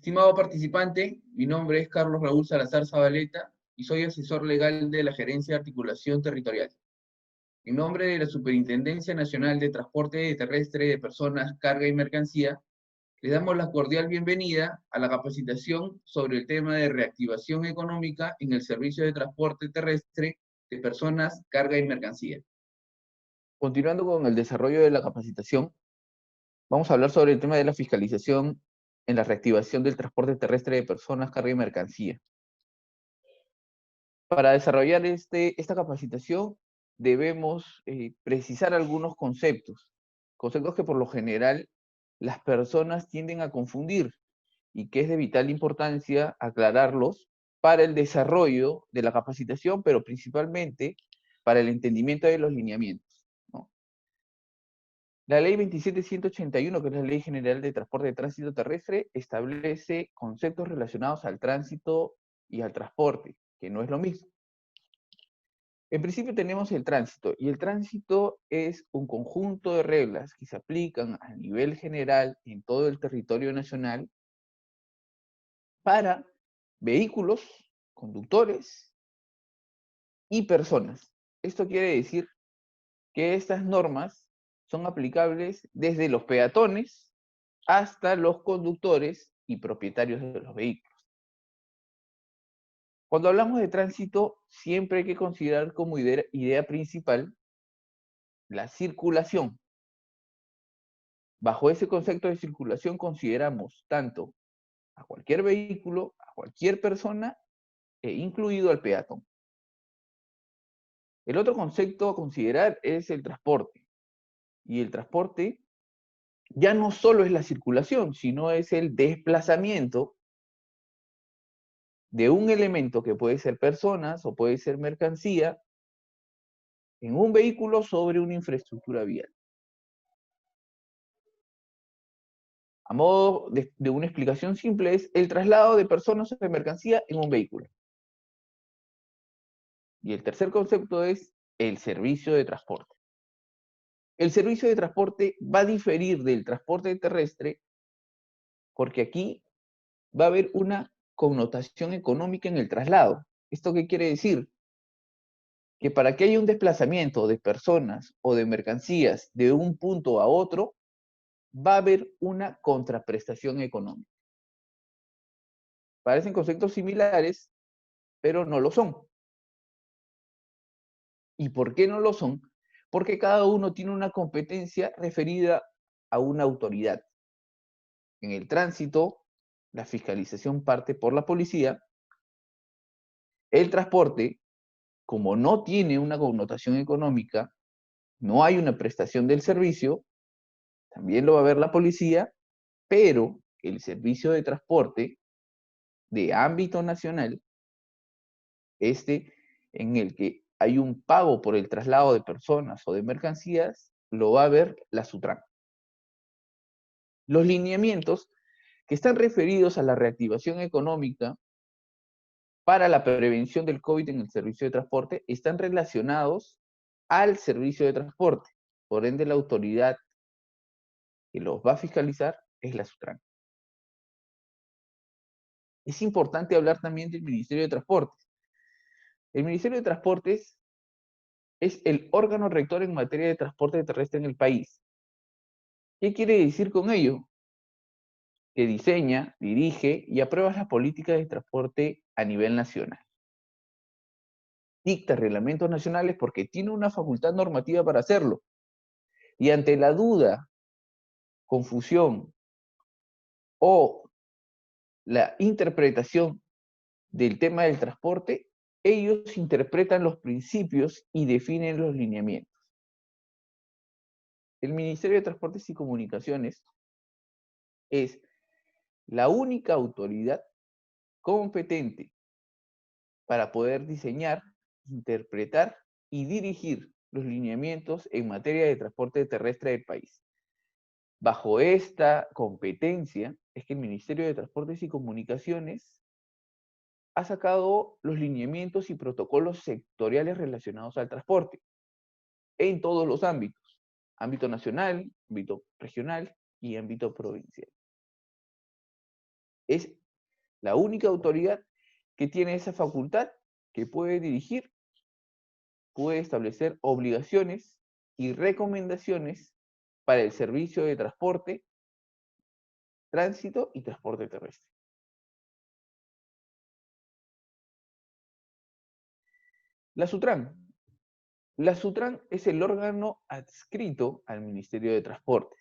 Estimado participante, mi nombre es Carlos Raúl Salazar Zabaleta y soy asesor legal de la Gerencia de Articulación Territorial. En nombre de la Superintendencia Nacional de Transporte Terrestre de Personas, Carga y Mercancía, le damos la cordial bienvenida a la capacitación sobre el tema de reactivación económica en el servicio de transporte terrestre de personas, carga y mercancía. Continuando con el desarrollo de la capacitación, vamos a hablar sobre el tema de la fiscalización en la reactivación del transporte terrestre de personas, carga y mercancía. Para desarrollar esta capacitación debemos precisar algunos conceptos que por lo general las personas tienden a confundir y que es de vital importancia aclararlos para el desarrollo de la capacitación, pero principalmente para el entendimiento de los lineamientos, ¿no? La ley 27.181, que es la Ley General de Transporte de Tránsito Terrestre, establece conceptos relacionados al tránsito y al transporte, que no es lo mismo. En principio tenemos el tránsito, y el tránsito es un conjunto de reglas que se aplican a nivel general en todo el territorio nacional para vehículos, conductores y personas. Esto quiere decir que estas normas son aplicables desde los peatones hasta los conductores y propietarios de los vehículos. Cuando hablamos de tránsito, siempre hay que considerar como idea principal la circulación. Bajo ese concepto de circulación consideramos tanto a cualquier vehículo, a cualquier persona, incluido al peatón. El otro concepto a considerar es el transporte. Y el transporte ya no solo es la circulación, sino es el desplazamiento de un elemento que puede ser personas o puede ser mercancía en un vehículo sobre una infraestructura vial. A modo de una explicación simple, es el traslado de personas o de mercancía en un vehículo. Y el tercer concepto es el servicio de transporte. El servicio de transporte va a diferir del transporte terrestre porque aquí va a haber una connotación económica en el traslado. ¿Esto qué quiere decir? Que para que haya un desplazamiento de personas o de mercancías de un punto a otro, va a haber una contraprestación económica. Parecen conceptos similares, pero no lo son. ¿Y por qué no lo son? Porque cada uno tiene una competencia referida a una autoridad. En el tránsito, la fiscalización parte por la policía. El transporte, como no tiene una connotación económica, no hay una prestación del servicio, también lo va a ver la policía, pero el servicio de transporte de ámbito nacional, en el que hay un pago por el traslado de personas o de mercancías, lo va a ver la SUTRAN. Los lineamientos que están referidos a la reactivación económica para la prevención del COVID en el servicio de transporte están relacionados al servicio de transporte. Por ende, la autoridad que los va a fiscalizar es la SUTRAN. Es importante hablar también del Ministerio de Transportes. El Ministerio de Transportes es el órgano rector en materia de transporte terrestre en el país. ¿Qué quiere decir con ello? Que diseña, dirige y aprueba las políticas de transporte a nivel nacional. Dicta reglamentos nacionales porque tiene una facultad normativa para hacerlo. Y ante la duda, confusión o la interpretación del tema del transporte, ellos interpretan los principios y definen los lineamientos. El Ministerio de Transportes y Comunicaciones es la única autoridad competente para poder diseñar, interpretar y dirigir los lineamientos en materia de transporte terrestre del país. Bajo esta competencia es que el Ministerio de Transportes y Comunicaciones ha sacado los lineamientos y protocolos sectoriales relacionados al transporte en todos los ámbitos: ámbito nacional, ámbito regional y ámbito provincial. es la única autoridad que tiene esa facultad, que puede dirigir, puede establecer obligaciones y recomendaciones para el servicio de transporte, tránsito y transporte terrestre. La SUTRAN. La SUTRAN es el órgano adscrito al Ministerio de Transportes.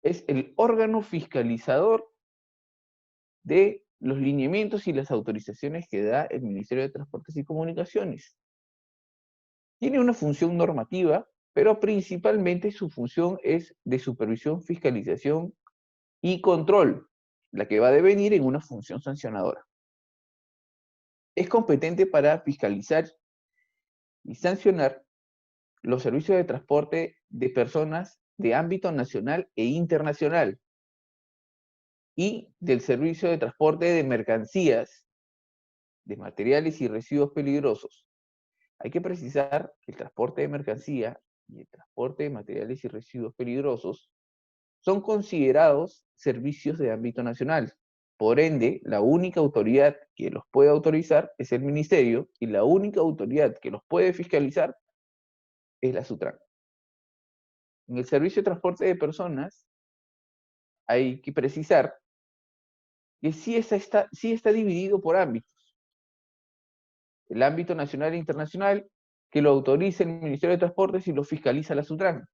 Es el órgano fiscalizador de los lineamientos y las autorizaciones que da el Ministerio de Transportes y Comunicaciones. Tiene una función normativa, pero principalmente su función es de supervisión, fiscalización y control, la que va a devenir en una función sancionadora. Es competente para fiscalizar y sancionar los servicios de transporte de personas de ámbito nacional e internacional y del servicio de transporte de mercancías, de materiales y residuos peligrosos. Hay que precisar que el transporte de mercancía y el transporte de materiales y residuos peligrosos son considerados servicios de ámbito nacional. Por ende, la única autoridad que los puede autorizar es el Ministerio y la única autoridad que los puede fiscalizar es la SUTRAN. En el servicio de transporte de personas hay que precisar que sí está dividido por ámbitos. El ámbito nacional e internacional, que lo autoriza el Ministerio de Transportes y lo fiscaliza la SUTRAN.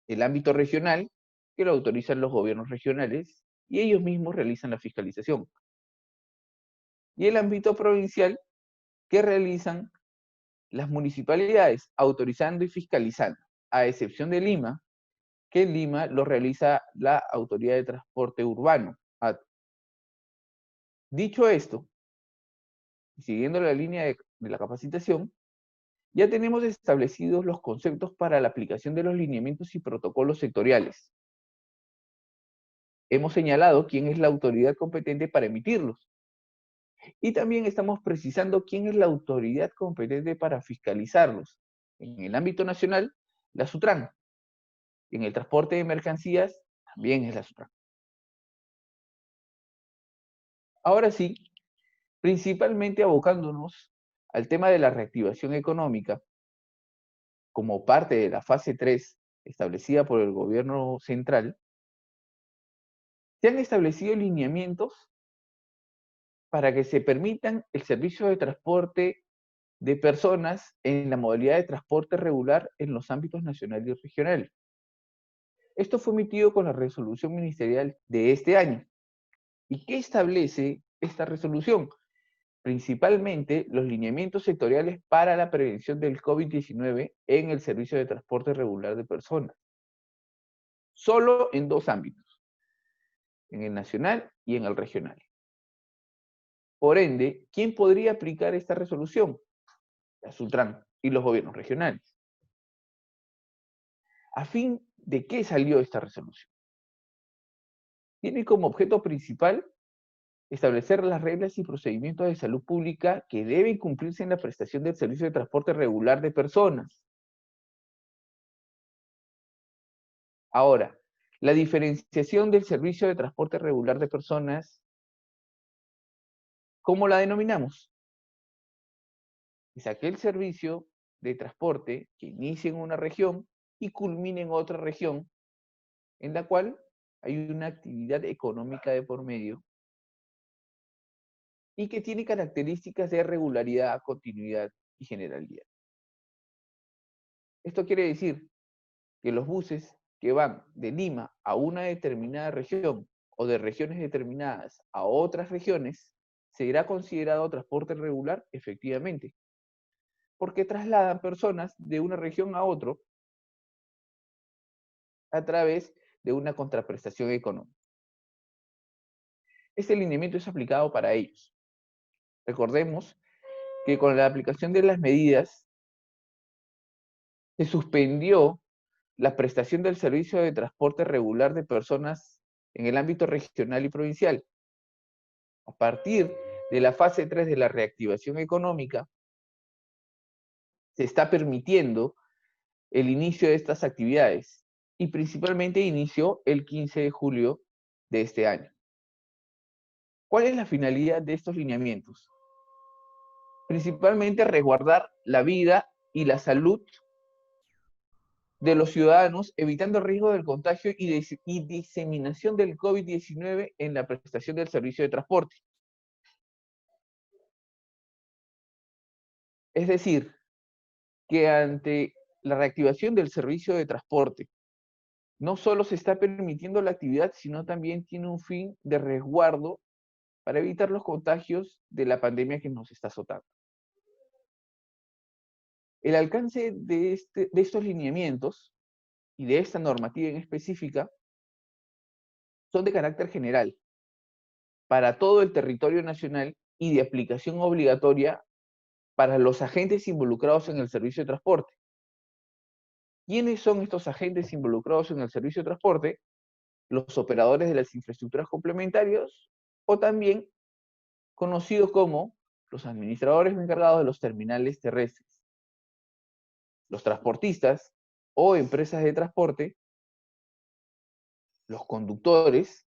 El ámbito regional, que lo autorizan los gobiernos regionales y ellos mismos realizan la fiscalización. Y el ámbito provincial, que realizan las municipalidades, autorizando y fiscalizando, a excepción de Lima, que en Lima lo realiza la Autoridad de Transporte Urbano. Dicho esto, siguiendo la línea de la capacitación, ya tenemos establecidos los conceptos para la aplicación de los lineamientos y protocolos sectoriales. Hemos señalado quién es la autoridad competente para emitirlos. Y también estamos precisando quién es la autoridad competente para fiscalizarlos. En el ámbito nacional, la SUTRAN. En el transporte de mercancías, también es la SUTRAN. Ahora sí, principalmente abocándonos al tema de la reactivación económica, como parte de la fase 3 establecida por el gobierno central, se han establecido lineamientos para que se permitan el servicio de transporte de personas en la modalidad de transporte regular en los ámbitos nacional y regional. Esto fue emitido con la resolución ministerial de este año. ¿Y qué establece esta resolución? Principalmente los lineamientos sectoriales para la prevención del COVID-19 en el servicio de transporte regular de personas. Solo en dos ámbitos, en el nacional y en el regional. Por ende, ¿quién podría aplicar esta resolución? La SUTRAN y los gobiernos regionales. ¿A fin de qué salió esta resolución? Tiene como objeto principal establecer las reglas y procedimientos de salud pública que deben cumplirse en la prestación del servicio de transporte regular de personas. Ahora, la diferenciación del servicio de transporte regular de personas, ¿cómo la denominamos? Es aquel servicio de transporte que inicia en una región y culmina en otra región, en la cual hay una actividad económica de por medio y que tiene características de regularidad, continuidad y generalidad. Esto quiere decir que los buses que van de Lima a una determinada región o de regiones determinadas a otras regiones, será considerado transporte regular efectivamente, porque trasladan personas de una región a otro a través de una contraprestación económica. Este lineamiento es aplicado para ellos. Recordemos que con la aplicación de las medidas se suspendió la prestación del servicio de transporte regular de personas en el ámbito regional y provincial. A partir de la fase 3 de la reactivación económica, se está permitiendo el inicio de estas actividades y principalmente inició el 15 de julio de este año. ¿Cuál es la finalidad de estos lineamientos? Principalmente resguardar la vida y la salud de los ciudadanos, evitando el riesgo del contagio y diseminación del COVID-19 en la prestación del servicio de transporte. Es decir, que ante la reactivación del servicio de transporte, no solo se está permitiendo la actividad, sino también tiene un fin de resguardo para evitar los contagios de la pandemia que nos está azotando. El alcance de estos lineamientos y de esta normativa en específica son de carácter general para todo el territorio nacional y de aplicación obligatoria para los agentes involucrados en el servicio de transporte. ¿Quiénes son estos agentes involucrados en el servicio de transporte? Los operadores de las infraestructuras complementarias o también conocidos como los administradores o encargados de los terminales terrestres, los transportistas o empresas de transporte, los conductores,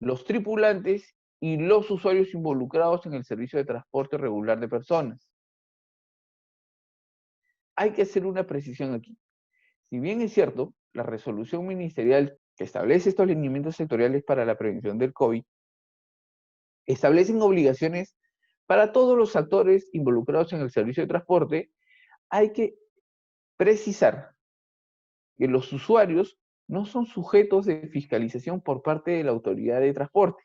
los tripulantes y los usuarios involucrados en el servicio de transporte regular de personas. Hay que hacer una precisión aquí. Si bien es cierto, la resolución ministerial que establece estos lineamientos sectoriales para la prevención del COVID establecen obligaciones para todos los actores involucrados en el servicio de transporte, hay que precisar que los usuarios no son sujetos de fiscalización por parte de la autoridad de transporte.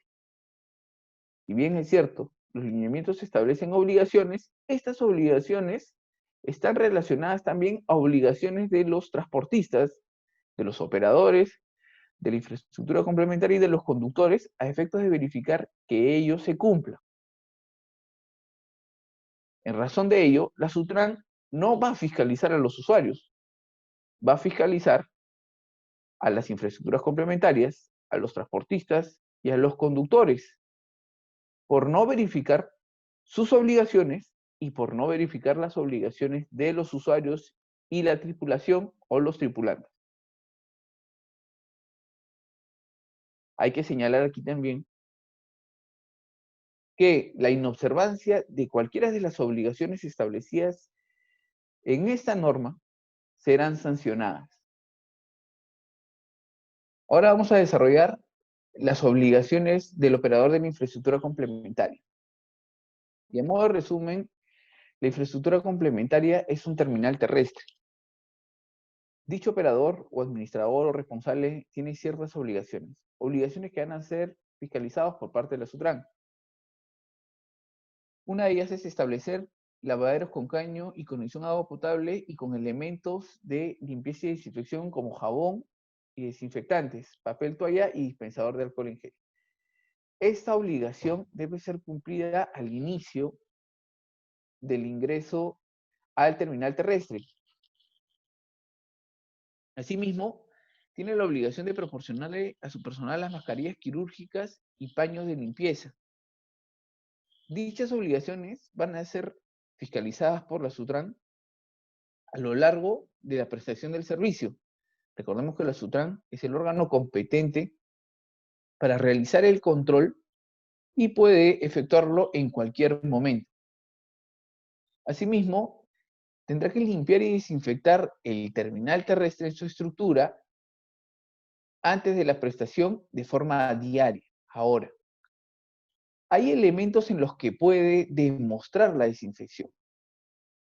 Si bien es cierto, los lineamientos establecen obligaciones, estas obligaciones están relacionadas también a obligaciones de los transportistas, de los operadores, de la infraestructura complementaria y de los conductores a efectos de verificar que ello se cumpla. En razón de ello, la Sutran no va a fiscalizar a los usuarios, va a fiscalizar a las infraestructuras complementarias, a los transportistas y a los conductores, por no verificar sus obligaciones y por no verificar las obligaciones de los usuarios y la tripulación o los tripulantes. Hay que señalar aquí también que la inobservancia de cualquiera de las obligaciones establecidas en esta norma serán sancionadas. Ahora vamos a desarrollar las obligaciones del operador de la infraestructura complementaria. Y a modo de resumen, la infraestructura complementaria es un terminal terrestre. Dicho operador o administrador o responsable tiene ciertas obligaciones que van a ser fiscalizadas por parte de la Sutran. Una de ellas es establecer lavaderos con caño y conexión a agua potable y con elementos de limpieza y desinfección como jabón y desinfectantes, papel toalla y dispensador de alcohol en gel. Esta obligación debe ser cumplida al inicio del ingreso al terminal terrestre. Asimismo, tiene la obligación de proporcionarle a su personal las mascarillas quirúrgicas y paños de limpieza. Dichas obligaciones van a ser fiscalizadas por la Sutran a lo largo de la prestación del servicio. Recordemos que la Sutran es el órgano competente para realizar el control y puede efectuarlo en cualquier momento. Asimismo, tendrá que limpiar y desinfectar el terminal terrestre en su estructura antes de la prestación de forma diaria. Ahora, hay elementos en los que puede demostrar la desinfección.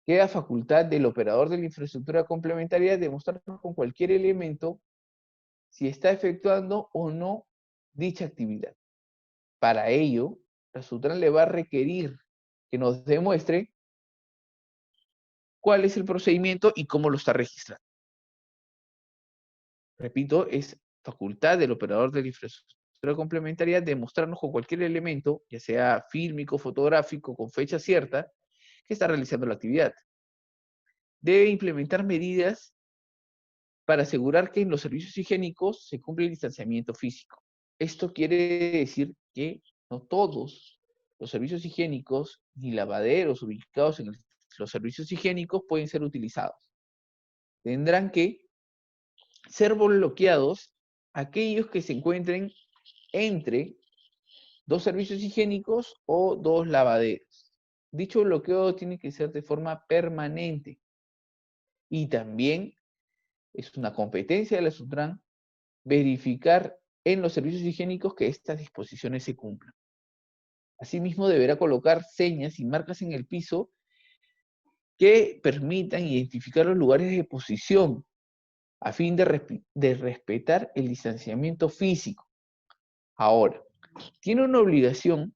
Queda facultad del operador de la infraestructura complementaria demostrar con cualquier elemento si está efectuando o no dicha actividad. Para ello, la Sutran le va a requerir que nos demuestre cuál es el procedimiento y cómo lo está registrando. Repito, es facultad del operador de la infraestructura complementaria demostrarnos con cualquier elemento, ya sea fílmico, fotográfico, con fecha cierta, que está realizando la actividad. Debe implementar medidas para asegurar que en los servicios higiénicos se cumple el distanciamiento físico. Esto quiere decir que no todos los servicios higiénicos ni lavaderos ubicados en los servicios higiénicos pueden ser utilizados. Tendrán que ser bloqueados aquellos que se encuentren entre dos servicios higiénicos o dos lavaderos. Dicho bloqueo tiene que ser de forma permanente y también es una competencia de la Sutran verificar en los servicios higiénicos que estas disposiciones se cumplan. Asimismo, deberá colocar señas y marcas en el piso que permitan identificar los lugares de posición a fin de respetar el distanciamiento físico. Ahora, tiene una obligación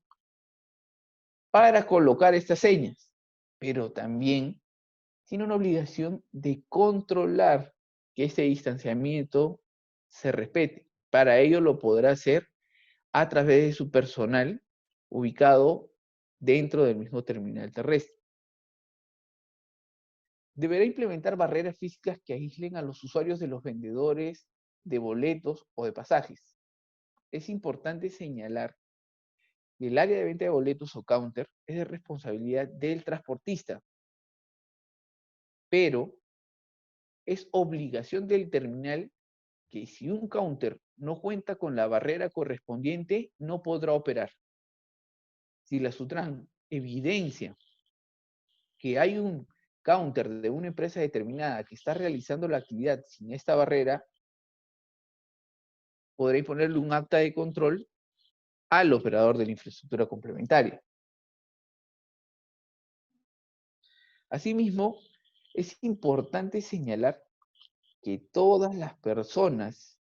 para colocar estas señas, pero también tiene una obligación de controlar que ese distanciamiento se respete. Para ello lo podrá hacer a través de su personal ubicado dentro del mismo terminal terrestre. Deberá implementar barreras físicas que aíslen a los usuarios de los vendedores de boletos o de pasajes. Es importante señalar que el área de venta de boletos o counter es de responsabilidad del transportista, pero es obligación del terminal que si un counter no cuenta con la barrera correspondiente, no podrá operar. Si la Sutran evidencia que hay un counter de una empresa determinada que está realizando la actividad sin esta barrera, podrá imponerle un acta de control al operador de la infraestructura complementaria. Asimismo, es importante señalar que todas las personas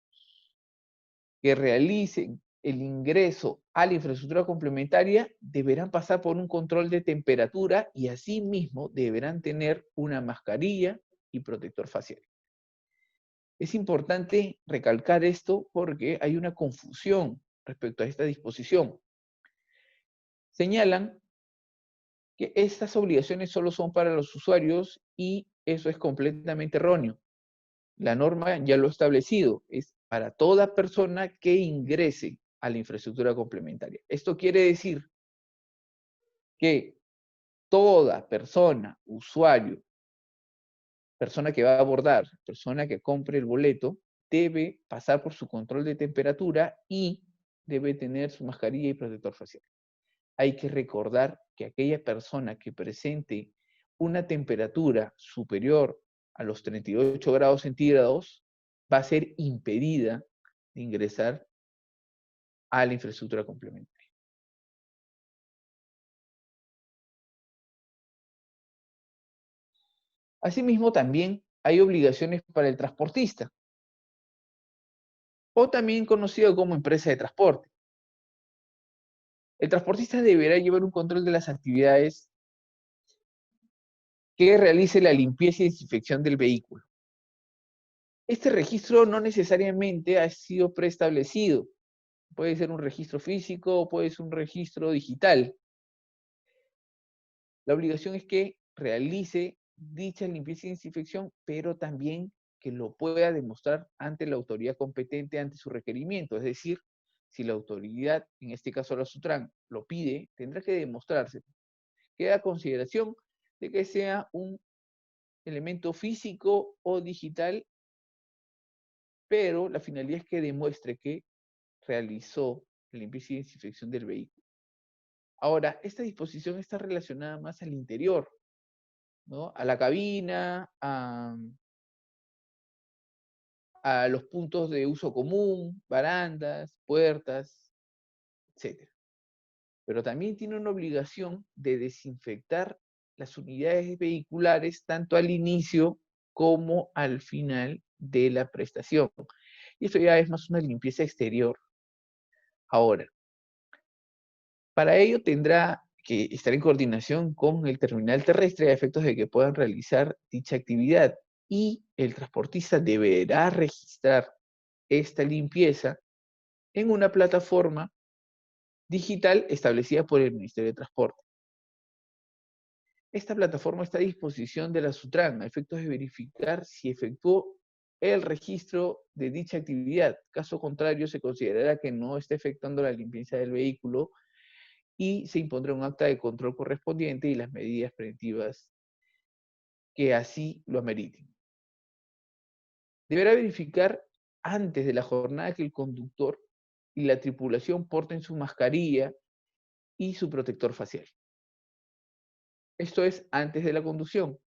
que realicen el ingreso a la infraestructura complementaria deberán pasar por un control de temperatura y asimismo deberán tener una mascarilla y protector facial. Es importante recalcar esto porque hay una confusión respecto a esta disposición. Señalan que estas obligaciones solo son para los usuarios y eso es completamente erróneo. La norma ya lo ha establecido, es para toda persona que ingrese a la infraestructura complementaria. Esto quiere decir que toda persona, usuario, persona que va a abordar, persona que compre el boleto, debe pasar por su control de temperatura y debe tener su mascarilla y protector facial. Hay que recordar que aquella persona que presente una temperatura superior a los 38 grados centígrados va a ser impedida de ingresar a la infraestructura complementaria. Asimismo, también hay obligaciones para el transportista, o también conocido como empresa de transporte. El transportista deberá llevar un control de las actividades que realice la limpieza y desinfección del vehículo. Este registro no necesariamente ha sido preestablecido. Puede ser un registro físico o puede ser un registro digital. La obligación es que realice dicha limpieza y desinfección, pero también que lo pueda demostrar ante la autoridad competente ante su requerimiento. Es decir, si la autoridad, en este caso la Sutran, lo pide, tendrá que demostrarse. Queda a consideración de que sea un elemento físico o digital, pero la finalidad es que demuestre que realizó la limpieza y desinfección del vehículo. Ahora, esta disposición está relacionada más al interior, ¿no? A la cabina, a los puntos de uso común, barandas, puertas, etc. Pero también tiene una obligación de desinfectar las unidades vehiculares tanto al inicio como al final de la prestación. Y esto ya es más una limpieza exterior. Ahora, para ello tendrá que estar en coordinación con el terminal terrestre a efectos de que puedan realizar dicha actividad y el transportista deberá registrar esta limpieza en una plataforma digital establecida por el Ministerio de Transporte. Esta plataforma está a disposición de la Sutran a efectos de verificar si efectuó el registro de dicha actividad. Caso contrario, se considerará que no está efectuando la limpieza del vehículo y se impondrá un acta de control correspondiente y las medidas preventivas que así lo ameriten. Deberá verificar antes de la jornada que el conductor y la tripulación porten su mascarilla y su protector facial. Esto es antes de la conducción,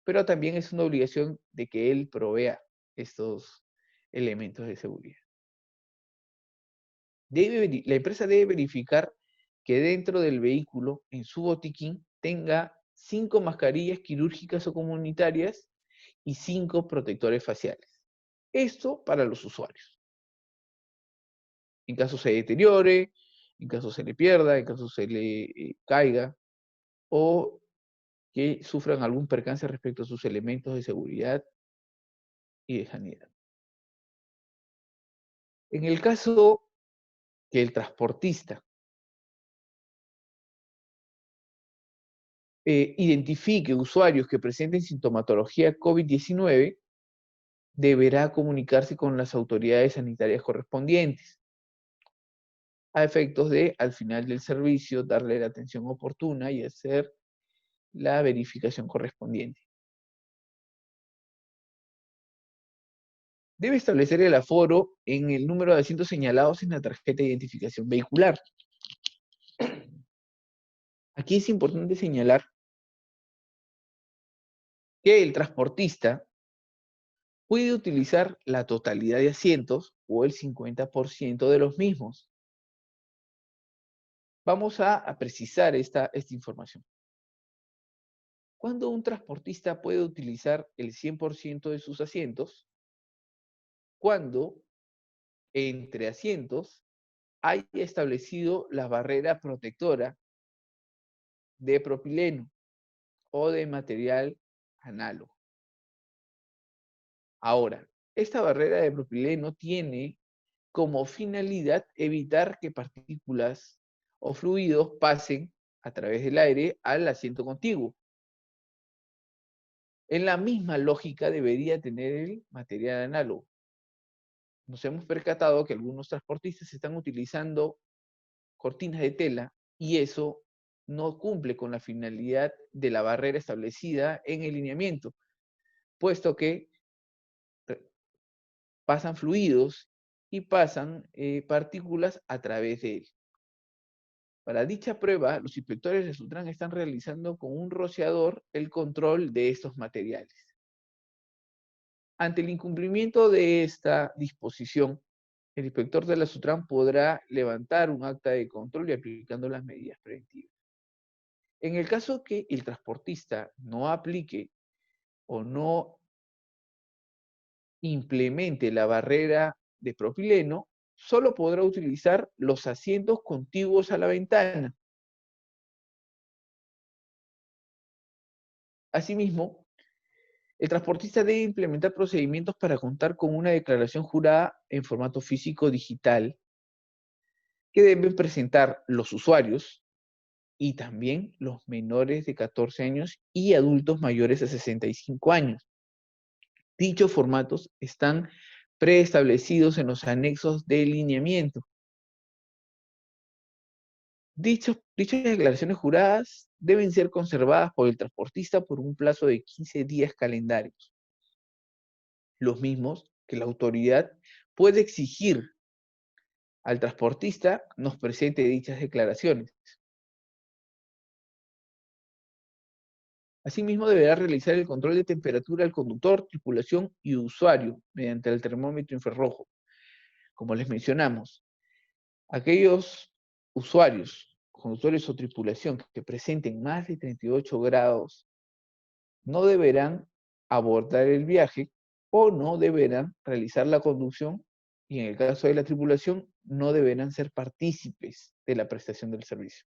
pero también es una obligación de que él provea estos elementos de seguridad. La empresa debe verificar que dentro del vehículo, en su botiquín, tenga 5 mascarillas quirúrgicas o comunitarias y 5 protectores faciales. Esto para los usuarios. En caso se deteriore, en caso se le pierda, en caso se le caiga o que sufran algún percance respecto a sus elementos de seguridad y de sanidad. En el caso que el transportista identifique usuarios que presenten sintomatología COVID-19, deberá comunicarse con las autoridades sanitarias correspondientes, a efectos de, al final del servicio, darle la atención oportuna y hacer la verificación correspondiente. Debe establecer el aforo en el número de asientos señalados en la tarjeta de identificación vehicular. Aquí es importante señalar que el transportista puede utilizar la totalidad de asientos o el 50% de los mismos. Vamos a precisar esta información. ¿Cuándo un transportista puede utilizar el 100% de sus asientos? Cuando entre asientos haya establecido la barrera protectora de propileno o de material análogo. Ahora, esta barrera de propileno tiene como finalidad evitar que partículas o fluidos pasen a través del aire al asiento contiguo. En la misma lógica debería tener el material análogo. Nos hemos percatado que algunos transportistas están utilizando cortinas de tela y eso no cumple con la finalidad de la barrera establecida en el lineamiento, puesto que pasan fluidos y pasan partículas a través de él. Para dicha prueba, los inspectores de Sutran están realizando con un rociador el control de estos materiales. Ante el incumplimiento de esta disposición, el inspector de la Sutran podrá levantar un acta de control y aplicando las medidas preventivas. En el caso que el transportista no aplique o no implemente la barrera de propileno, solo podrá utilizar los asientos contiguos a la ventana. Asimismo, el transportista debe implementar procedimientos para contar con una declaración jurada en formato físico digital que deben presentar los usuarios y también los menores de 14 años y adultos mayores de 65 años. Dichos formatos están preestablecidos en los anexos de lineamiento. Dichas declaraciones juradas deben ser conservadas por el transportista por un plazo de 15 días calendarios. Los mismos que la autoridad puede exigir al transportista nos presente dichas declaraciones. Asimismo, deberá realizar el control de temperatura al conductor, tripulación y usuario mediante el termómetro infrarrojo. Como les mencionamos, aquellos usuarios, conductores o tripulación que presenten más de 38 grados no deberán abordar el viaje o no deberán realizar la conducción y en el caso de la tripulación no deberán ser partícipes de la prestación del servicio.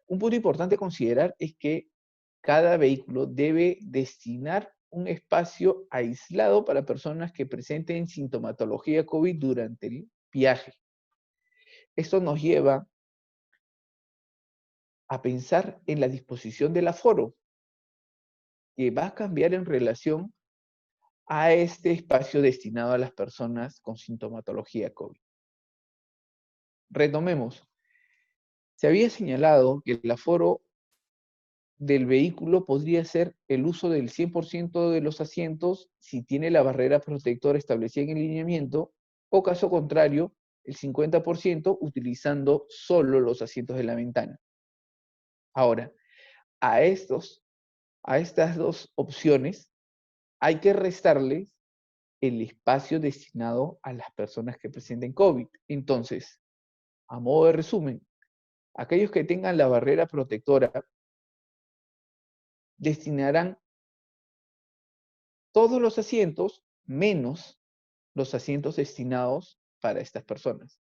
Un punto importante a considerar es que cada vehículo debe destinar un espacio aislado para personas que presenten sintomatología COVID durante el viaje. Esto nos lleva a pensar en la disposición del aforo, que va a cambiar en relación a este espacio destinado a las personas con sintomatología COVID. Retomemos. Se había señalado que el aforo del vehículo podría ser el uso del 100% de los asientos si tiene la barrera protectora establecida en el lineamiento o caso contrario, el 50% utilizando solo los asientos de la ventana. Ahora, a estas dos opciones hay que restarles el espacio destinado a las personas que presenten COVID. Entonces, a modo de resumen, aquellos que tengan la barrera protectora destinarán todos los asientos menos los asientos destinados para estas personas,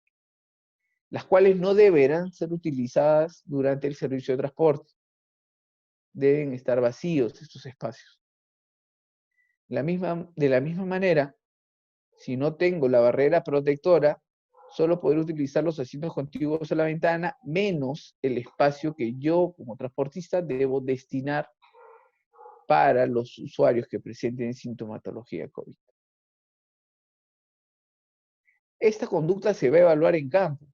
las cuales no deberán ser utilizadas durante el servicio de transporte. Deben estar vacíos estos espacios. De la misma manera, si no tengo la barrera protectora, solo podré utilizar los asientos contiguos a la ventana, menos el espacio que yo, como transportista, debo destinar para los usuarios que presenten sintomatología COVID. Esta conducta se va a evaluar en campo,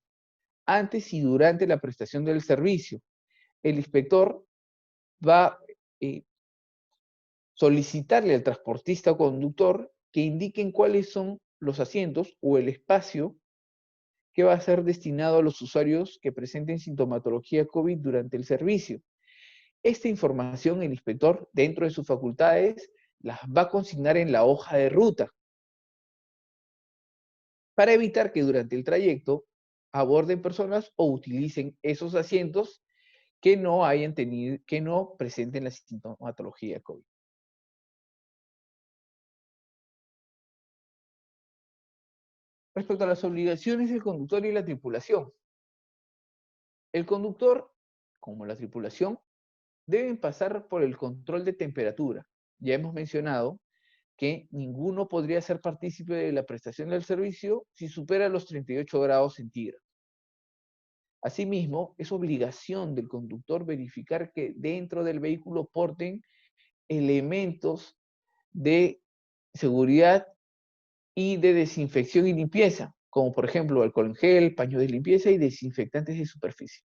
antes y durante la prestación del servicio. El inspector va a solicitarle al transportista o conductor que indiquen cuáles son los asientos o el espacio que va a ser destinado a los usuarios que presenten sintomatología COVID durante el servicio. Esta información el inspector, dentro de sus facultades, las va a consignar en la hoja de ruta para evitar que durante el trayecto aborden personas o utilicen esos asientos que que no presenten la sintomatología COVID. Respecto a las obligaciones del conductor y la tripulación, el conductor, como la tripulación, deben pasar por el control de temperatura. Ya hemos mencionado que ninguno podría ser partícipe de la prestación del servicio si supera los 38 grados centígrados. Asimismo, es obligación del conductor verificar que dentro del vehículo porten elementos de seguridad y de desinfección y limpieza, como por ejemplo alcohol en gel, paños de limpieza y desinfectantes de superficie.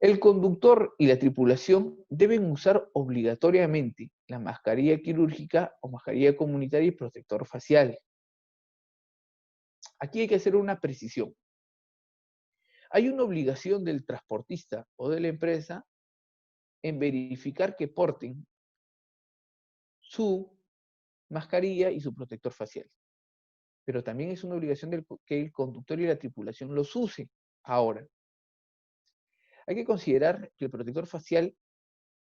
El conductor y la tripulación deben usar obligatoriamente la mascarilla quirúrgica o mascarilla comunitaria y protector facial. Aquí hay que hacer una precisión. Hay una obligación del transportista o de la empresa en verificar que porten su mascarilla y su protector facial. Pero también es una obligación que el conductor y la tripulación los use. Ahora, hay que considerar que el protector facial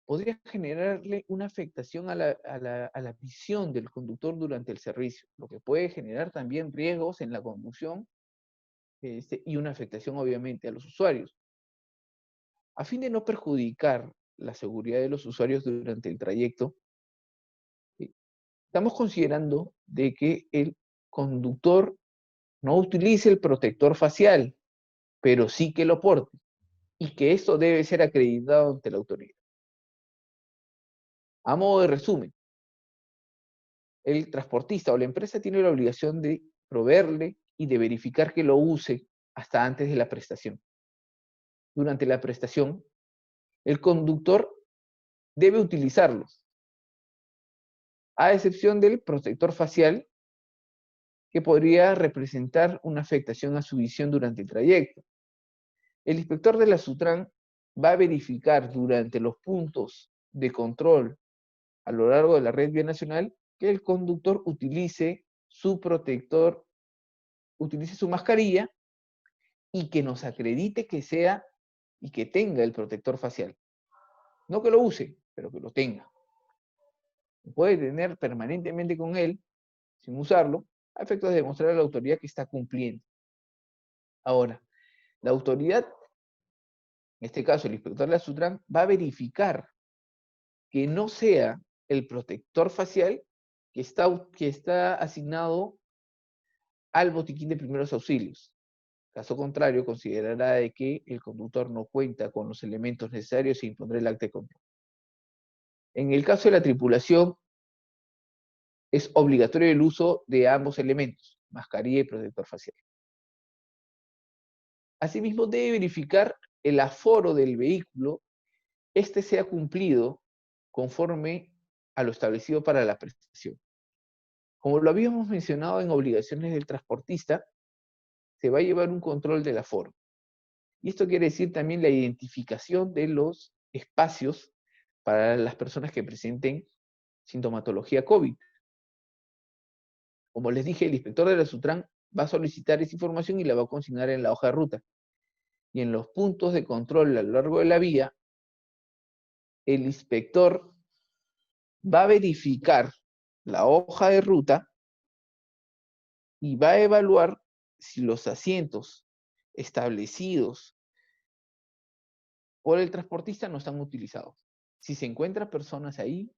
podría generarle una afectación a la visión del conductor durante el servicio, lo que puede generar también riesgos en la conducción y una afectación obviamente a los usuarios. A fin de no perjudicar la seguridad de los usuarios durante el trayecto, estamos considerando de que el conductor no utilice el protector facial, pero sí que lo porte, y que esto debe ser acreditado ante la autoridad. A modo de resumen, el transportista o la empresa tiene la obligación de proveerle y de verificar que lo use hasta antes de la prestación. Durante la prestación, el conductor debe utilizarlos, a excepción del protector facial, que podría representar una afectación a su visión durante el trayecto. El inspector de la SUTRAN va a verificar durante los puntos de control a lo largo de la red vial nacional que el conductor utilice su protector, utilice su mascarilla y que nos acredite que sea y que tenga el protector facial. No que lo use, pero que lo tenga. Puede tener permanentemente con él, sin usarlo, a efectos de demostrar a la autoridad que está cumpliendo. Ahora, la autoridad, en este caso el inspector de la SUTRAN, va a verificar que no sea el protector facial que está asignado al botiquín de primeros auxilios. Caso contrario, considerará de que el conductor no cuenta con los elementos necesarios e impondrá el acta de control. En el caso de la tripulación, es obligatorio el uso de ambos elementos, mascarilla y protector facial. Asimismo, debe verificar el aforo del vehículo, este sea cumplido conforme a lo establecido para la prestación. Como lo habíamos mencionado en obligaciones del transportista, se va a llevar un control del aforo. Y esto quiere decir también la identificación de los espacios para las personas que presenten sintomatología COVID. Como les dije, el inspector de la Sutran va a solicitar esa información y la va a consignar en la hoja de ruta. Y en los puntos de control a lo largo de la vía, el inspector va a verificar la hoja de ruta y va a evaluar si los asientos establecidos por el transportista no están utilizados. Si se encuentran personas ahí,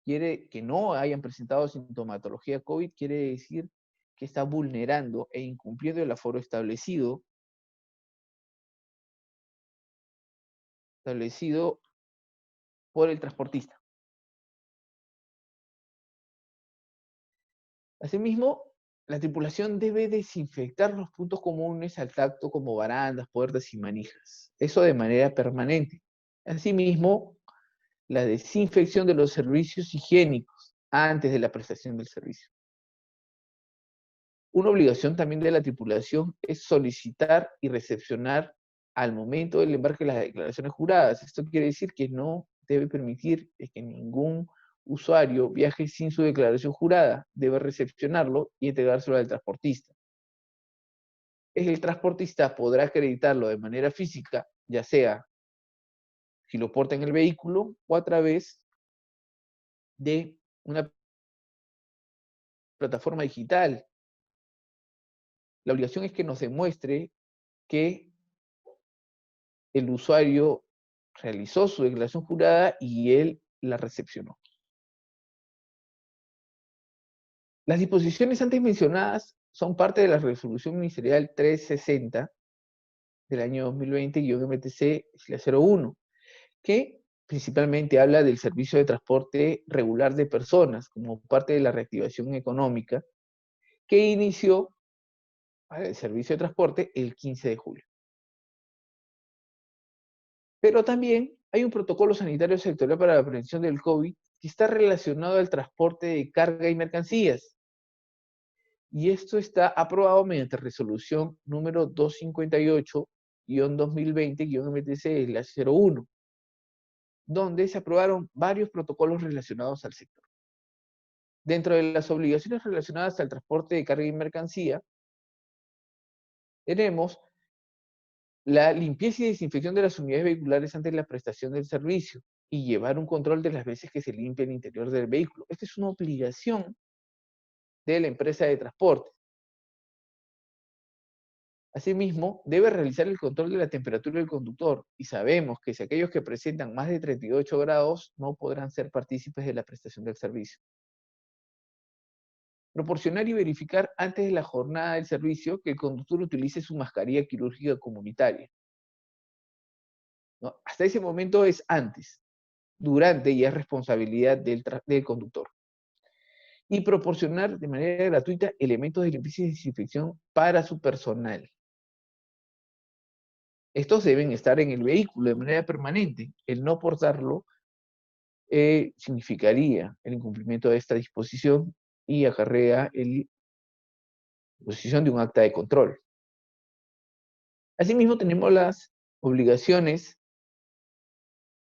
quiere que no hayan presentado sintomatología COVID, quiere decir que está vulnerando e incumpliendo el aforo establecido por el transportista. Asimismo, la tripulación debe desinfectar los puntos comunes al tacto como barandas, puertas y manijas. Eso de manera permanente. Asimismo, la desinfección de los servicios higiénicos antes de la prestación del servicio. Una obligación también de la tripulación es solicitar y recepcionar al momento del embarque las declaraciones juradas. Esto quiere decir que no debe permitir que ningún usuario viaje sin su declaración jurada. Debe recepcionarlo y entregárselo al transportista. El transportista podrá acreditarlo de manera física, ya sea si lo porta en el vehículo o a través de una plataforma digital. La obligación es que nos demuestre que el usuario realizó su declaración jurada y él la recepcionó. Las disposiciones antes mencionadas son parte de la Resolución Ministerial 360 del año 2020-MTC-01, que principalmente habla del servicio de transporte regular de personas como parte de la reactivación económica que inició para el servicio de transporte el 15 de julio. Pero también hay un protocolo sanitario sectorial para la prevención del COVID que está relacionado al transporte de carga y mercancías. Y esto está aprobado mediante resolución número 258-2020-MTC-01, donde se aprobaron varios protocolos relacionados al sector. Dentro de las obligaciones relacionadas al transporte de carga y mercancía, tenemos la limpieza y desinfección de las unidades vehiculares antes de la prestación del servicio y llevar un control de las veces que se limpia el interior del vehículo. Esta es una obligación de la empresa de transporte. Asimismo, debe realizar el control de la temperatura del conductor y sabemos que si aquellos que presentan más de 38 grados no podrán ser partícipes de la prestación del servicio. Proporcionar y verificar antes de la jornada del servicio que el conductor utilice su mascarilla quirúrgica comunitaria. ¿No? Hasta ese momento es antes, durante ya es responsabilidad del conductor. Y proporcionar de manera gratuita elementos de limpieza y desinfección para su personal. Estos deben estar en el vehículo de manera permanente. El no portarlo significaría el incumplimiento de esta disposición y acarrea la imposición de un acta de control. Asimismo, tenemos las obligaciones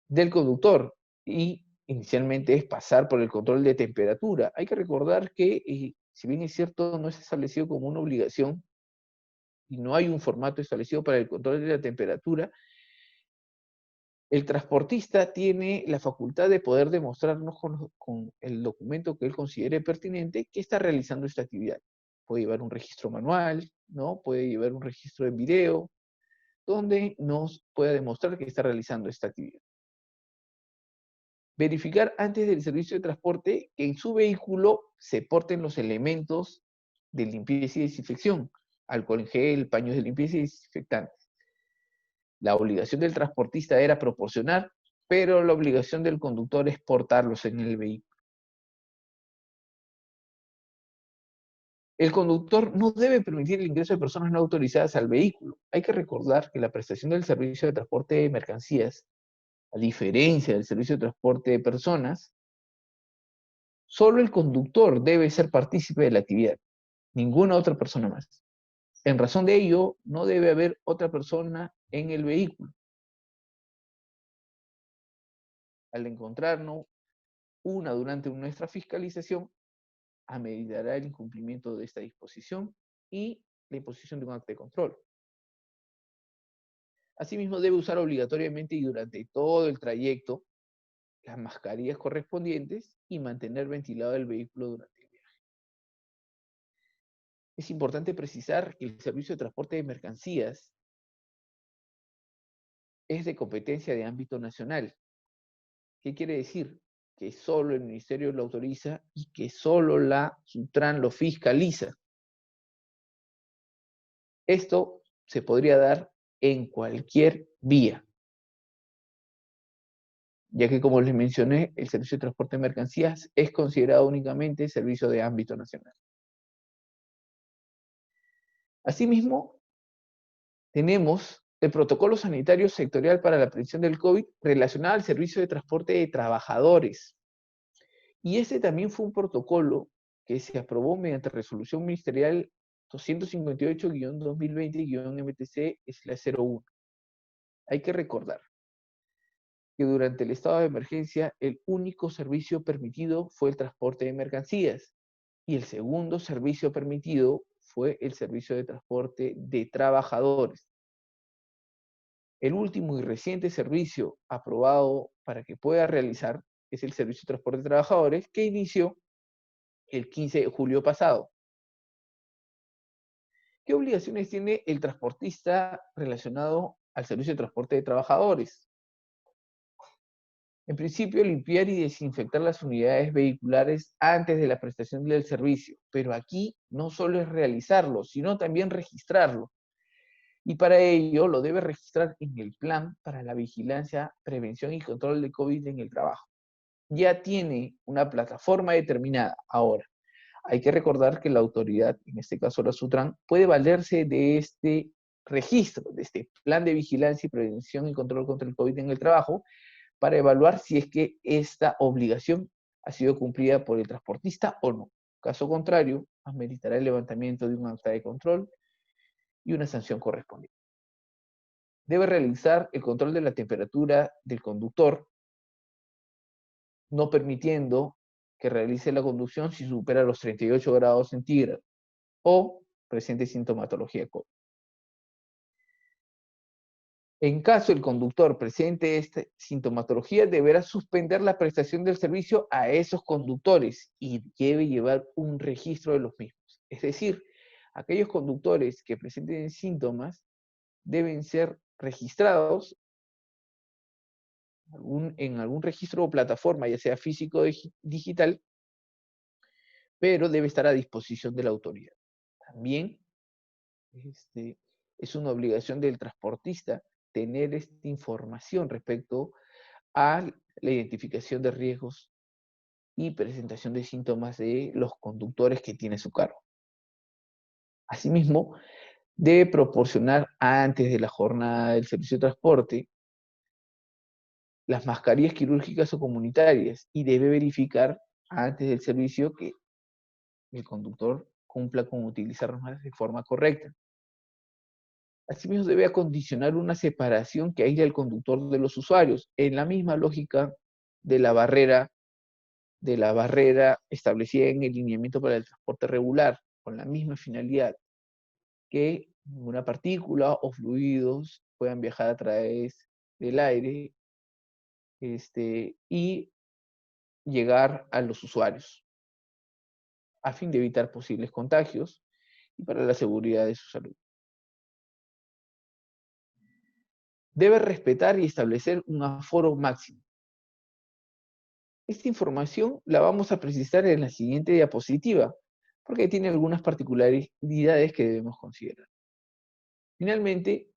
del conductor y inicialmente es pasar por el control de temperatura. Hay que recordar que, si bien es cierto, no es establecido como una obligación y no hay un formato establecido para el control de la temperatura, el transportista tiene la facultad de poder demostrarnos con el documento que él considere pertinente que está realizando esta actividad. Puede llevar un registro manual, ¿no? Puede llevar un registro en video, donde nos pueda demostrar que está realizando esta actividad. Verificar antes del servicio de transporte que en su vehículo se porten los elementos de limpieza y desinfección, alcohol en gel, paños de limpieza y desinfectantes. La obligación del transportista era proporcionar, pero la obligación del conductor es portarlos en el vehículo. El conductor no debe permitir el ingreso de personas no autorizadas al vehículo. Hay que recordar que la prestación del servicio de transporte de mercancías, a diferencia del servicio de transporte de personas, Solo el conductor debe ser partícipe de la actividad, ninguna otra persona más. En razón de ello, no debe haber otra persona en el vehículo. Al encontrarnos una durante nuestra fiscalización, ameritará el incumplimiento de esta disposición y la imposición de un acta de control. Asimismo, debe usar obligatoriamente y durante todo el trayecto las mascarillas correspondientes y mantener ventilado el vehículo durante el viaje. Es importante precisar que el servicio de transporte de mercancías es de competencia de ámbito nacional. ¿Qué quiere decir? Que solo el Ministerio lo autoriza y que solo la Sutran lo fiscaliza. Esto se podría dar en cualquier vía, ya que, como les mencioné, el servicio de transporte de mercancías es considerado únicamente servicio de ámbito nacional. Asimismo, tenemos el protocolo sanitario sectorial para la prevención del COVID relacionado al servicio de transporte de trabajadores. Y este también fue un protocolo que se aprobó mediante resolución ministerial 258-2020-MTC/01. Hay que recordar que durante el estado de emergencia el único servicio permitido fue el transporte de mercancías y el segundo servicio permitido fue el servicio de transporte de trabajadores. El último y reciente servicio aprobado para que pueda realizar es el servicio de transporte de trabajadores que inició el 15 de julio pasado. ¿Qué obligaciones tiene el transportista relacionado al servicio de transporte de trabajadores? En principio, limpiar y desinfectar las unidades vehiculares antes de la prestación del servicio, pero aquí no solo es realizarlo, sino también registrarlo. Y para ello lo debe registrar en el plan para la vigilancia, prevención y control de COVID en el trabajo. Ya tiene una plataforma determinada. Ahora, hay que recordar que la autoridad, en este caso la Sutran, puede valerse de este registro, de este plan de vigilancia y prevención y control contra el COVID en el trabajo, para evaluar si es que esta obligación ha sido cumplida por el transportista o no. Caso contrario, ameritará el levantamiento de un acta de control y una sanción correspondiente. Debe realizar el control de la temperatura del conductor, no permitiendo que realice la conducción si supera los 38 grados centígrados o presente sintomatología COVID. En caso el conductor presente esta sintomatología, deberá suspender la prestación del servicio a esos conductores y debe llevar un registro de los mismos. Es decir, aquellos conductores que presenten síntomas deben ser registrados en algún registro o plataforma, ya sea físico o digital, pero debe estar a disposición de la autoridad. También es una obligación del transportista tener esta información respecto a la identificación de riesgos y presentación de síntomas de los conductores que tiene su cargo. Asimismo, debe proporcionar antes de la jornada del servicio de transporte las mascarillas quirúrgicas o comunitarias y debe verificar antes del servicio que el conductor cumpla con utilizarlas de forma correcta. Asimismo, debe acondicionar una separación que aísle al conductor de los usuarios, en la misma lógica de la barrera establecida en el lineamiento para el transporte regular, con la misma finalidad, que ninguna partícula o fluidos puedan viajar a través del aire y llegar a los usuarios, a fin de evitar posibles contagios y para la seguridad de su salud. Debe respetar y establecer un aforo máximo. Esta información la vamos a precisar en la siguiente diapositiva, porque tiene algunas particularidades que debemos considerar. Finalmente,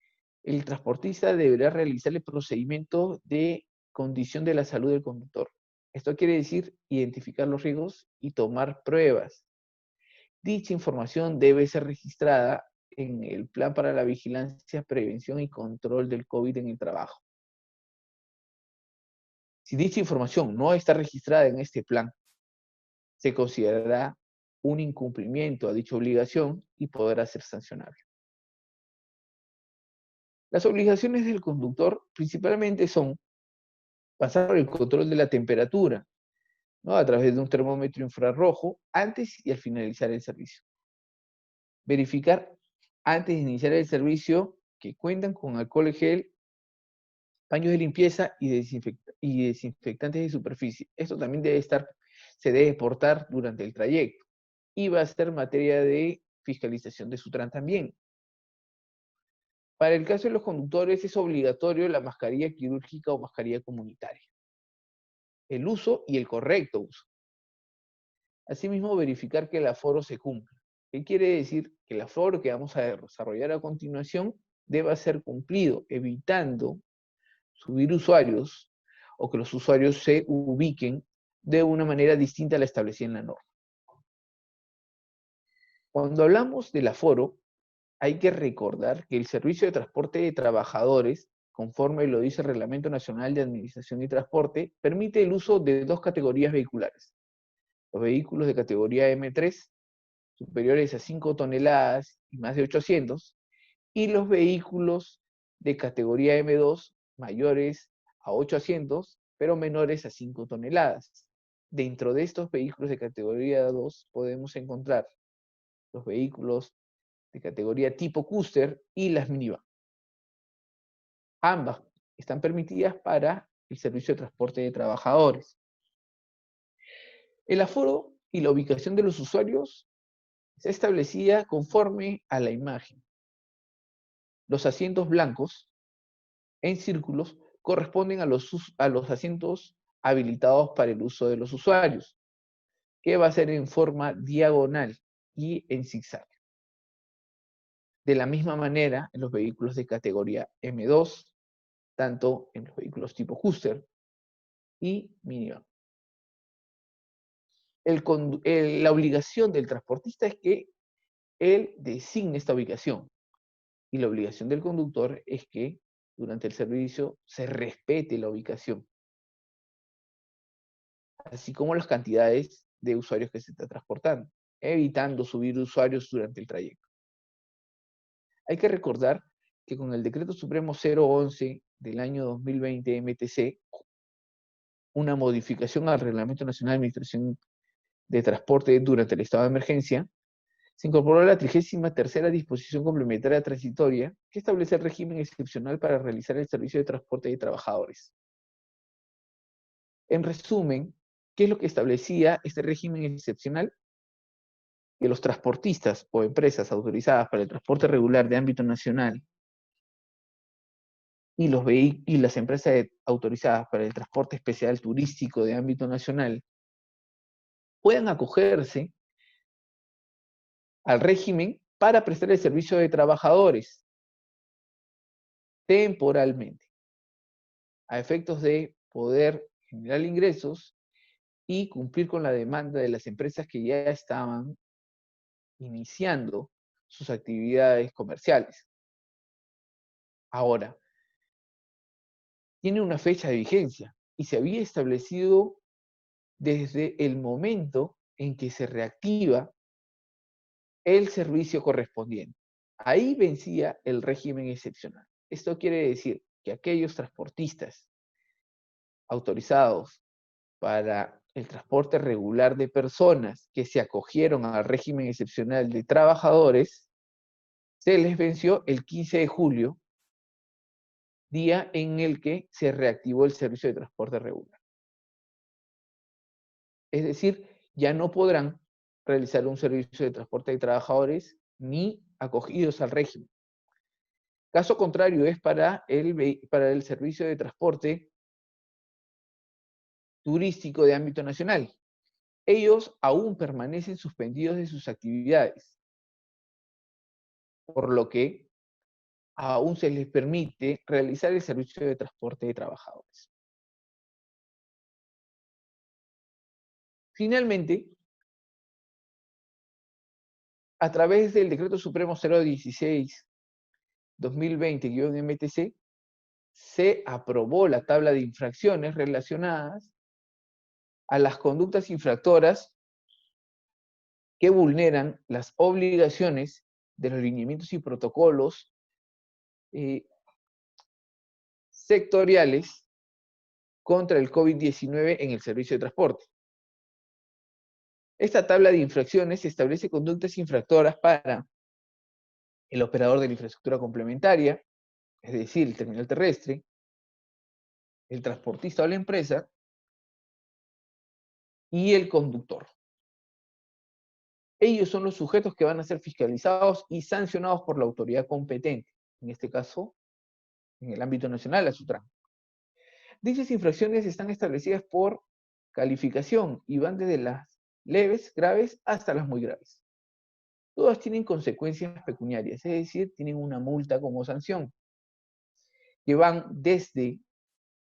el transportista deberá realizar el procedimiento de condición de la salud del conductor. Esto quiere decir identificar los riesgos y tomar pruebas. Dicha información debe ser registrada en el Plan para la Vigilancia, Prevención y Control del COVID en el Trabajo. Si dicha información no está registrada en este plan, se considerará un incumplimiento a dicha obligación y podrá ser sancionable. Las obligaciones del conductor principalmente son pasar por el control de la temperatura, ¿no?, a través de un termómetro infrarrojo antes y al finalizar el servicio. Verificar antes de iniciar el servicio que cuentan con alcohol gel, paños de limpieza y desinfectantes de superficie. Esto también se debe portar durante el trayecto y va a ser materia de fiscalización de Sutran también. Para el caso de los conductores es obligatorio la mascarilla quirúrgica o mascarilla comunitaria. El uso y el correcto uso. Asimismo, verificar que el aforo se cumpla. ¿Qué quiere decir? Que el aforo que vamos a desarrollar a continuación deba ser cumplido, evitando subir usuarios o que los usuarios se ubiquen de una manera distinta a la establecida en la norma. Cuando hablamos del aforo, hay que recordar que el servicio de transporte de trabajadores, conforme lo dice el Reglamento Nacional de Administración y Transporte, permite el uso de dos categorías vehiculares. Los vehículos de categoría M3, superiores a 5 toneladas y más de 800, y los vehículos de categoría M2, mayores a 8 asientos, pero menores a 5 toneladas. Dentro de estos vehículos de categoría 2 podemos encontrar los vehículos de categoría tipo Custer y las minivan. Ambas están permitidas para el servicio de transporte de trabajadores. El aforo y la ubicación de los usuarios se establecía conforme a la imagen. Los asientos blancos en círculos corresponden a los asientos habilitados para el uso de los usuarios, que va a ser en forma diagonal y en zigzag. De la misma manera, en los vehículos de categoría M2, tanto en los vehículos tipo Custer y minivan. La obligación del transportista es que él designe esta ubicación, y la obligación del conductor es que durante el servicio se respete la ubicación, así como las cantidades de usuarios que se está transportando, evitando subir usuarios durante el trayecto. Hay que recordar que con el Decreto Supremo 011 del año 2020 MTC, una modificación al Reglamento Nacional de Administración de Transporte durante el estado de emergencia, se incorporó la 33ª disposición complementaria transitoria que establece el régimen excepcional para realizar el servicio de transporte de trabajadores. En resumen, ¿qué es lo que establecía este régimen excepcional? Que los transportistas o empresas autorizadas para el transporte regular de ámbito nacional y las empresas autorizadas para el transporte especial turístico de ámbito nacional puedan acogerse al régimen para prestar el servicio de trabajadores temporalmente, a efectos de poder generar ingresos y cumplir con la demanda de las empresas que ya estaban iniciando sus actividades comerciales. Ahora, tiene una fecha de vigencia y se había establecido desde el momento en que se reactiva el servicio correspondiente. Ahí vencía el régimen excepcional. Esto quiere decir que aquellos transportistas autorizados para el transporte regular de personas que se acogieron al régimen excepcional de trabajadores, se les venció el 15 de julio, día en el que se reactivó el servicio de transporte regular. Es decir, ya no podrán realizar un servicio de transporte de trabajadores ni acogidos al régimen. Caso contrario es para el servicio de transporte turístico de ámbito nacional. Ellos aún permanecen suspendidos de sus actividades, por lo que aún se les permite realizar el servicio de transporte de trabajadores. Finalmente, a través del Decreto Supremo 016-2020-MTC, se aprobó la tabla de infracciones relacionadas a las conductas infractoras que vulneran las obligaciones de los lineamientos y protocolos sectoriales contra el COVID-19 en el servicio de transporte. Esta tabla de infracciones establece conductas infractoras para el operador de la infraestructura complementaria, es decir, el terminal terrestre, el transportista o la empresa, y el conductor. Ellos son los sujetos que van a ser fiscalizados y sancionados por la autoridad competente, en este caso, en el ámbito nacional, la SUTRAN. Dichas infracciones están establecidas por calificación y van desde las leves, graves, hasta las muy graves. Todas tienen consecuencias pecuniarias, es decir, tienen una multa como sanción, que van desde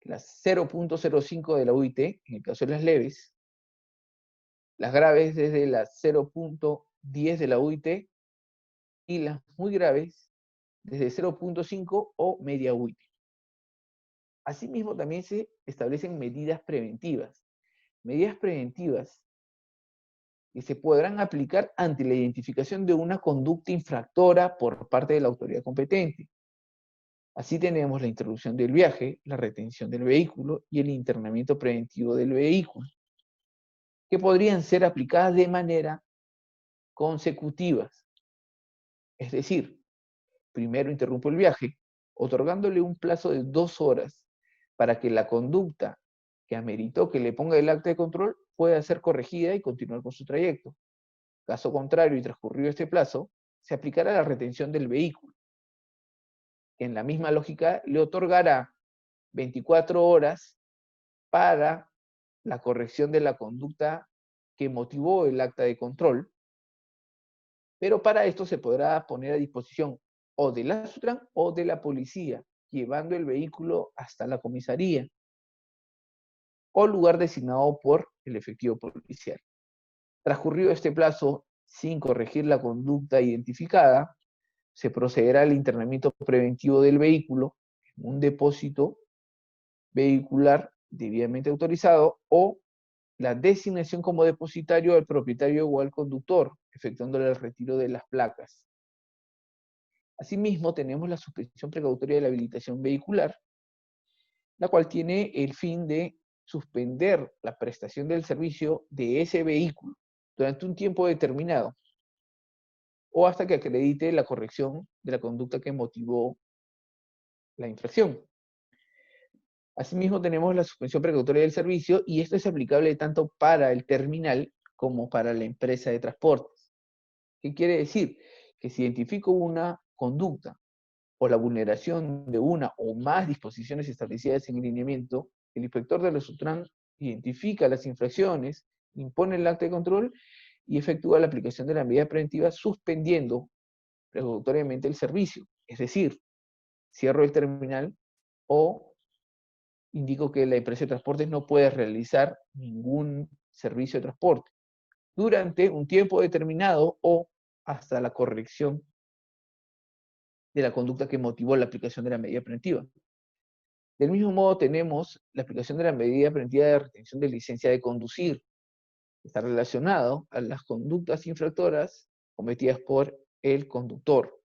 las 0.05 de la UIT, en el caso de las leves, las graves desde las 0.10 de la UIT, y las muy graves desde 0.5 o media UIT. Asimismo, también se establecen medidas preventivas que se podrán aplicar ante la identificación de una conducta infractora por parte de la autoridad competente. Así tenemos la interrupción del viaje, la retención del vehículo y el internamiento preventivo del vehículo, que podrían ser aplicadas de manera consecutivas. Es decir, primero interrumpo el viaje, otorgándole un plazo de 2 horas para que la conducta que ameritó que le ponga el acta de control pueda ser corregida y continuar con su trayecto. Caso contrario y transcurrido este plazo, se aplicará la retención del vehículo, que en la misma lógica le otorgará 24 horas para la corrección de la conducta que motivó el acta de control, pero para esto se podrá poner a disposición o de la SUTRAN o de la policía, llevando el vehículo hasta la comisaría o lugar designado por el efectivo policial. Transcurrido este plazo sin corregir la conducta identificada, se procederá al internamiento preventivo del vehículo en un depósito vehicular debidamente autorizado o la designación como depositario al propietario o al conductor, efectuándole el retiro de las placas. Asimismo, tenemos la suspensión precautoria de la habilitación vehicular, la cual tiene el fin de suspender la prestación del servicio de ese vehículo durante un tiempo determinado o hasta que acredite la corrección de la conducta que motivó la infracción. Asimismo, tenemos la suspensión precautoria del servicio y esto es aplicable tanto para el terminal como para la empresa de transportes. ¿Qué quiere decir? Que si identifico una conducta o la vulneración de una o más disposiciones establecidas en el lineamiento, el inspector de la SUTRAN identifica las infracciones, impone el acta de control y efectúa la aplicación de la medida preventiva suspendiendo precautoriamente el servicio. Es decir, cierro el terminal o indico que la empresa de transportes no puede realizar ningún servicio de transporte durante un tiempo determinado o hasta la corrección de la conducta que motivó la aplicación de la medida preventiva. Del mismo modo, tenemos la aplicación de la medida preventiva de retención de licencia de conducir. Está relacionado a las conductas infractoras cometidas por el conductor.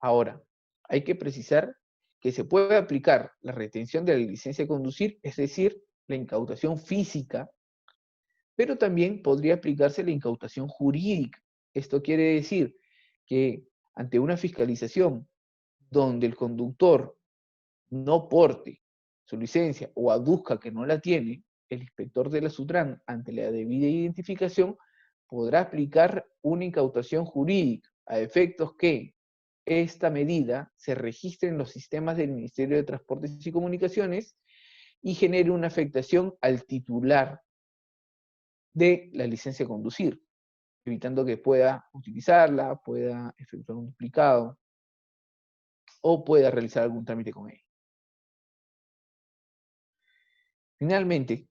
Ahora, hay que precisar que se puede aplicar la retención de la licencia de conducir, es decir, la incautación física, pero también podría aplicarse la incautación jurídica. Esto quiere decir que ante una fiscalización donde el conductor no porte su licencia o aduzca que no la tiene, el inspector de la SUTRAN, ante la debida identificación, podrá aplicar una incautación jurídica a efectos que esta medida se registre en los sistemas del Ministerio de Transportes y Comunicaciones y genere una afectación al titular de la licencia de conducir, evitando que pueda utilizarla, pueda efectuar un duplicado o pueda realizar algún trámite con ella. Finalmente,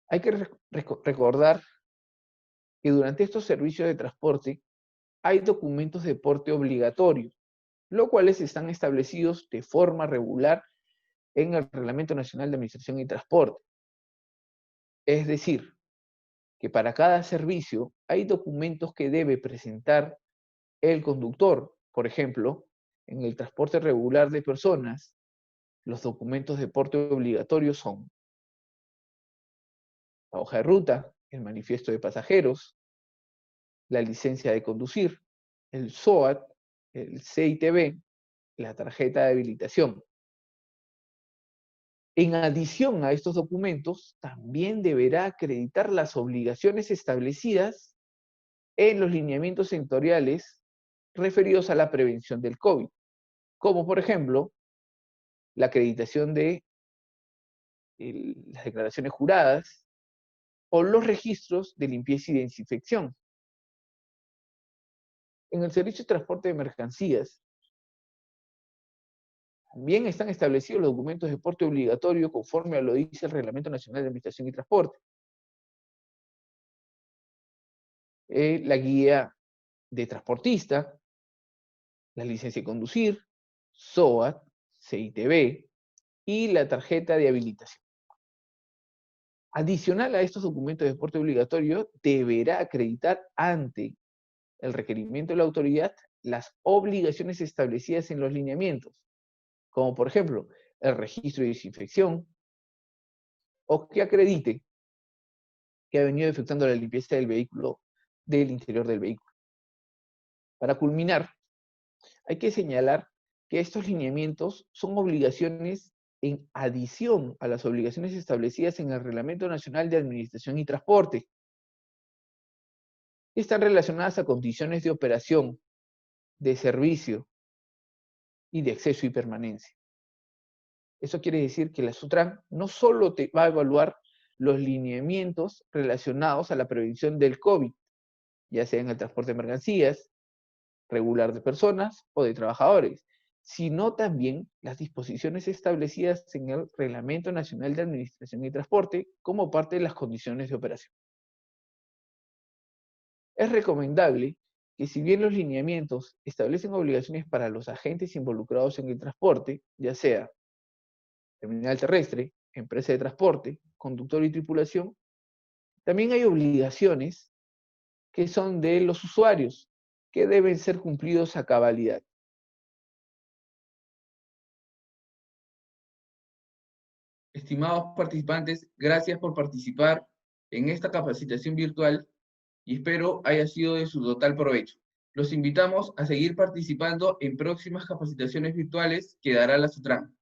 hay que recordar que durante estos servicios de transporte hay documentos de porte obligatorio, los cuales están establecidos de forma regular en el Reglamento Nacional de Administración y Transporte. Es decir, que para cada servicio hay documentos que debe presentar el conductor. Por ejemplo, en el transporte regular de personas, los documentos de porte obligatorio son la hoja de ruta, el manifiesto de pasajeros, la licencia de conducir, el SOAT, el CITB, la tarjeta de habilitación. En adición a estos documentos, también deberá acreditar las obligaciones establecidas en los lineamientos sectoriales referidos a la prevención del COVID, como por ejemplo la acreditación de las declaraciones juradas o los registros de limpieza y desinfección. En el servicio de transporte de mercancías, también están establecidos los documentos de porte obligatorio conforme a lo dice el Reglamento Nacional de Administración y Transporte. La guía de transportista, la licencia de conducir, SOAT, CITB y la tarjeta de habilitación. Adicional a estos documentos de porte obligatorio, deberá acreditar ante el requerimiento de la autoridad las obligaciones establecidas en los lineamientos, como por ejemplo el registro de desinfección, o que acredite que ha venido efectuando la limpieza del vehículo, del interior del vehículo. Para culminar, hay que señalar que estos lineamientos son obligaciones en adición a las obligaciones establecidas en el Reglamento Nacional de Administración y Transporte. Están relacionadas a condiciones de operación, de servicio y de acceso y permanencia. Eso quiere decir que la SUTRAN no solo te va a evaluar los lineamientos relacionados a la prevención del COVID, ya sea en el transporte de mercancías, regular de personas o de trabajadores, sino también las disposiciones establecidas en el Reglamento Nacional de Administración y Transporte como parte de las condiciones de operación. Es recomendable que si bien los lineamientos establecen obligaciones para los agentes involucrados en el transporte, ya sea terminal terrestre, empresa de transporte, conductor y tripulación, también hay obligaciones que son de los usuarios, que deben ser cumplidos a cabalidad. Estimados participantes, gracias por participar en esta capacitación virtual y espero haya sido de su total provecho. Los invitamos a seguir participando en próximas capacitaciones virtuales que dará la SUTRAN.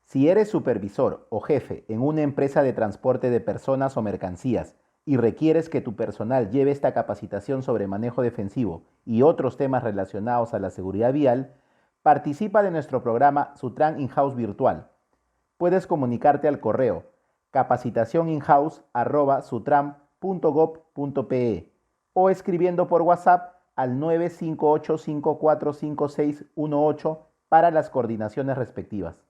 Si eres supervisor o jefe en una empresa de transporte de personas o mercancías y requieres que tu personal lleve esta capacitación sobre manejo defensivo y otros temas relacionados a la seguridad vial, participa de nuestro programa Sutran In-House Virtual. Puedes comunicarte al correo capacitacioninhouse@sutran.gov.pe o escribiendo por WhatsApp al 958-545618 para las coordinaciones respectivas.